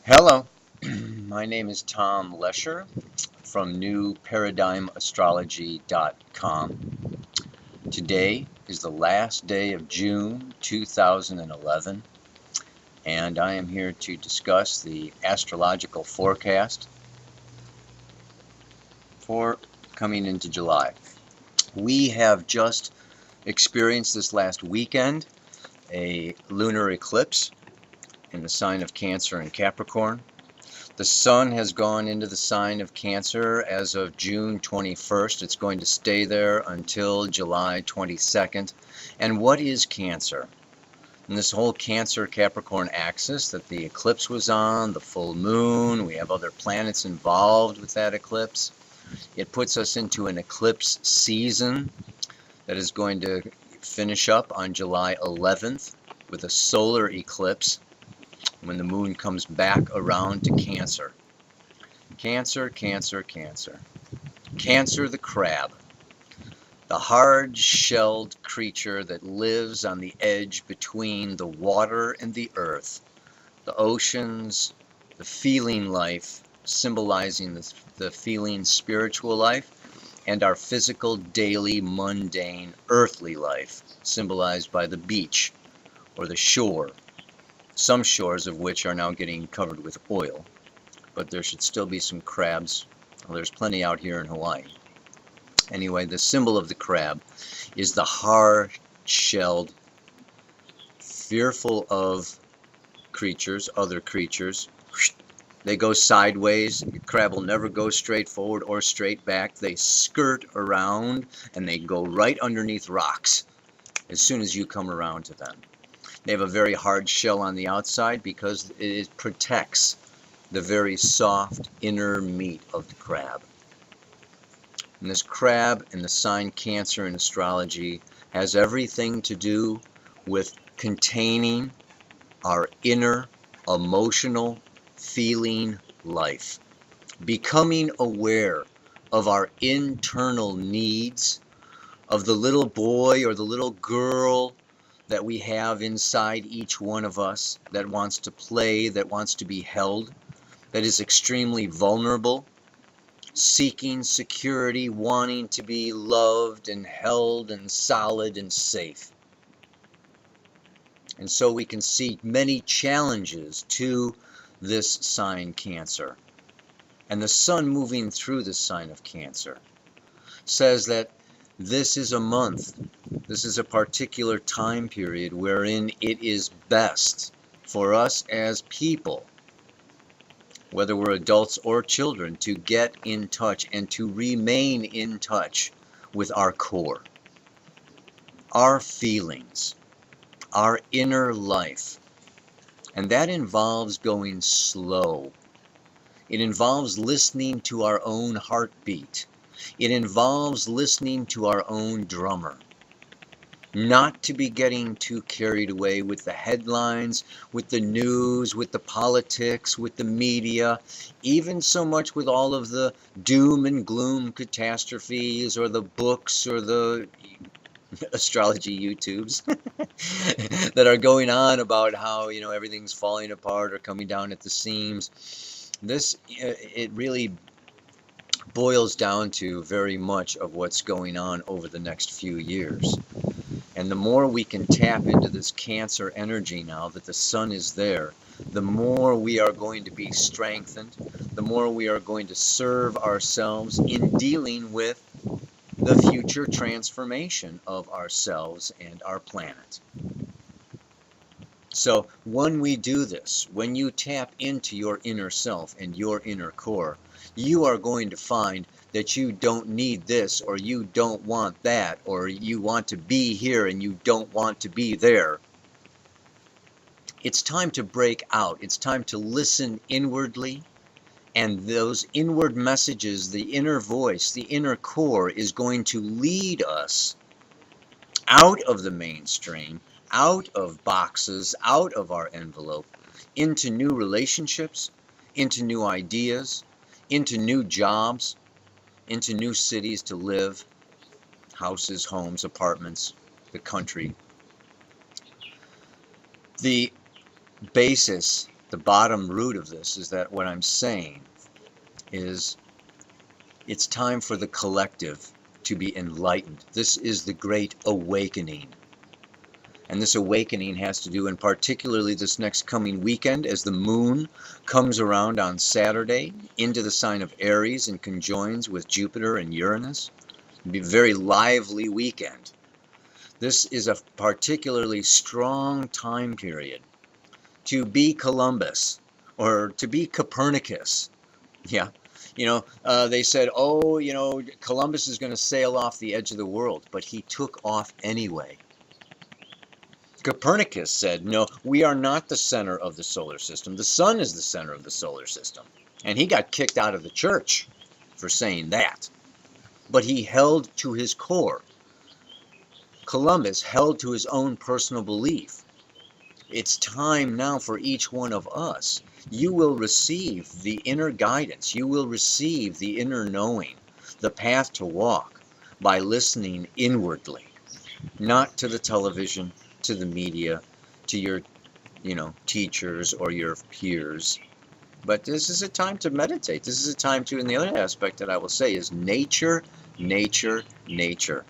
Hello, my name is Tom Lesher from newparadigmastrology.com. Today is the last day of June 2011, and I am here to discuss the astrological forecast for coming into July. We have just experienced this last weekend a lunar eclipse in the sign of Cancer and Capricorn. The sun has gone into the sign of Cancer as of June 21st. It's going to stay there until July 22nd. And what is Cancer? And this whole Cancer-Capricorn axis that the eclipse was on, the full moon, we have other planets involved with that eclipse. It puts us into an eclipse season that is going to finish up on July 11th with a solar eclipse when the moon comes back around to Cancer. Cancer, Cancer, Cancer. Cancer the crab, the hard-shelled creature that lives on the edge between the water and the earth, the oceans, the feeling life, symbolizing the feeling spiritual life, and our physical, daily, mundane, earthly life, symbolized by the beach or the shore. Some shores of which are now getting covered with oil, but there should still be some crabs. Well, there's plenty out here in Hawaii. Anyway, the symbol of the crab is the hard-shelled, fearful of creatures, other creatures. They go sideways. The crab will never go straight forward or straight back. They skirt around and they go right underneath rocks as soon as you come around to them. They have a very hard shell on the outside because it protects the very soft inner meat of the crab. And this crab in the sign Cancer in astrology has everything to do with containing our inner emotional feeling life, becoming aware of our internal needs, of the little boy or the little girl that we have inside each one of us that wants to play, that wants to be held, that is extremely vulnerable, seeking security, wanting to be loved and held and solid and safe. And so we can see many challenges to this sign Cancer. And the sun moving through the sign of Cancer says that this is a month, this is a particular time period wherein it is best for us as people, whether we're adults or children, to get in touch and to remain in touch with our core, our feelings, our inner life. And that involves going slow. It involves listening to our own heartbeat. It involves listening to our own drummer. Not to be getting too carried away with the headlines, with the news, with the politics, with the media, even so much with all of the doom and gloom catastrophes or the books or the astrology YouTubes that are going on about how, everything's falling apart or coming down at the seams. It really boils down to very much of what's going on over the next few years. And the more we can tap into this Cancer energy now that the sun is there, the more we are going to be strengthened, the more we are going to serve ourselves in dealing with the future transformation of ourselves and our planet. So when we do this, when you tap into your inner self and your inner core, you are going to find that you don't need this, or you don't want that, or you want to be here and you don't want to be there. It's time to break out. It's time to listen inwardly, and those inward messages, the inner voice, the inner core is going to lead us out of the mainstream, out of boxes, out of our envelope, into new relationships, into new ideas, into new jobs, into new cities to live, houses, homes, apartments, the country. The basis The bottom root of this is that what I'm saying is it's time for the collective to be enlightened. This is the great awakening. And this awakening has to do, and particularly this next coming weekend, as the moon comes around on Saturday into the sign of Aries and conjoins with Jupiter and Uranus. It'll be a very lively weekend. This is a particularly strong time period to be Columbus or to be Copernicus. Yeah. They said, oh, Columbus is going to sail off the edge of the world, but he took off anyway. Copernicus said, no, we are not the center of the solar system. The sun is the center of the solar system. And he got kicked out of the church for saying that. But he held to his core. Columbus held to his own personal belief. It's time now for each one of us. You will receive the inner guidance. You will receive the inner knowing, the path to walk, by listening inwardly, not to the television, to the media, to your, teachers or your peers. But this is a time to meditate. This is a time to, and the other aspect that I will say is nature, nature, nature.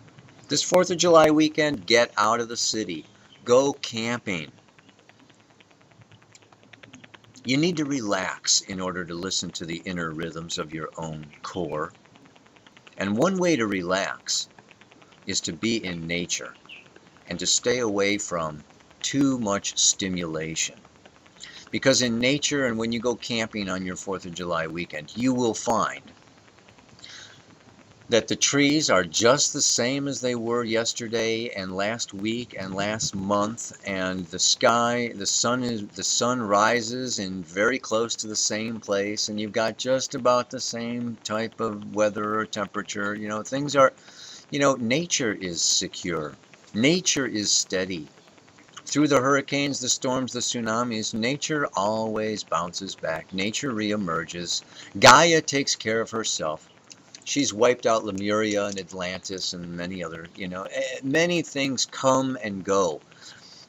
This 4th of July weekend, get out of the city. Go camping. You need to relax in order to listen to the inner rhythms of your own core. And one way to relax is to be in nature and to stay away from too much stimulation. Because in nature, and when you go camping on your 4th of July weekend, you will find that the trees are just the same as they were yesterday and last week and last month, and the sky, the sun rises in very close to the same place, and you've got just about the same type of weather or temperature. Things are, nature is secure. Nature is steady. Through the hurricanes, the storms, the tsunamis, nature always bounces back. Nature reemerges. Gaia takes care of herself. She's wiped out Lemuria and Atlantis and many other, many things come and go.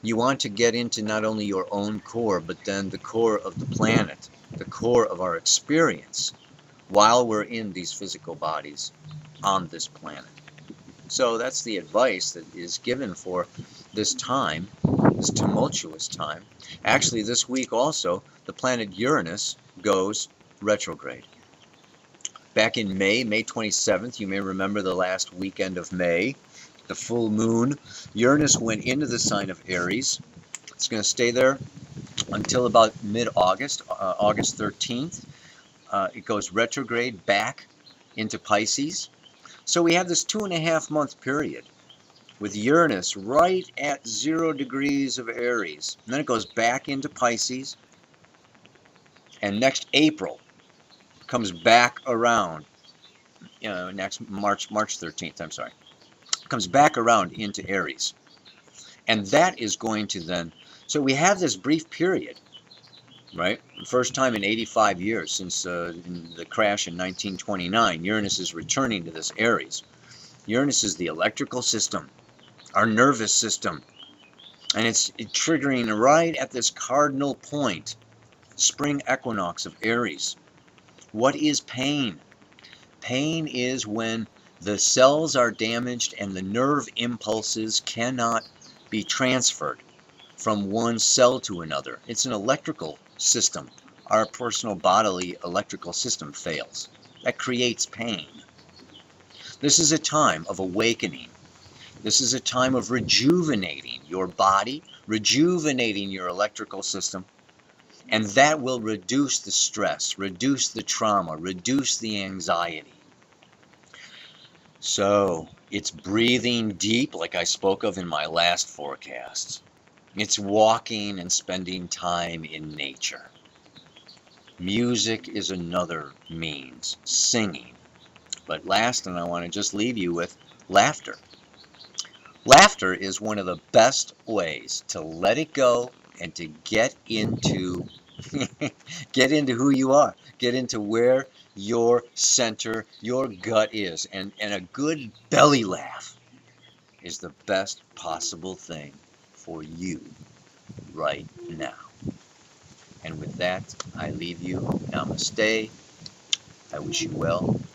You want to get into not only your own core, but then the core of the planet, the core of our experience while we're in these physical bodies on this planet. So that's the advice that is given for this time, this tumultuous time. Actually, this week also, the planet Uranus goes retrograde. Back in May 27th, you may remember the last weekend of May, the full moon, Uranus went into the sign of Aries. It's going to stay there until about mid-August, August 13th. It goes retrograde back into Pisces. So we have this 2.5 month period with Uranus right at 0 degrees of Aries. And then it goes back into Pisces. And next April comes back around, next March 13th, I'm sorry, comes back around into Aries. And that is going to then, so we have this brief period, right? First time in 85 years since the crash in 1929, Uranus is returning to this Aries. Uranus is the electrical system, our nervous system, and it's triggering right at this cardinal point, spring equinox of Aries. What is pain? Pain is when the cells are damaged and the nerve impulses cannot be transferred from one cell to another. It's an electrical system. Our personal bodily electrical system fails. That creates pain. This is a time of awakening. This is a time of rejuvenating your body, rejuvenating your electrical system, and that will reduce the stress, reduce the trauma, reduce the anxiety. So it's breathing deep, like I spoke of in my last forecasts. It's walking and spending time in nature. Music is another means, singing. But last, and I want to just leave you with laughter. Laughter is one of the best ways to let it go and to get into get into who you are. Get into where your center, your gut is. And a good belly laugh is the best possible thing for you right now. And with that, I leave you. Namaste. I wish you well.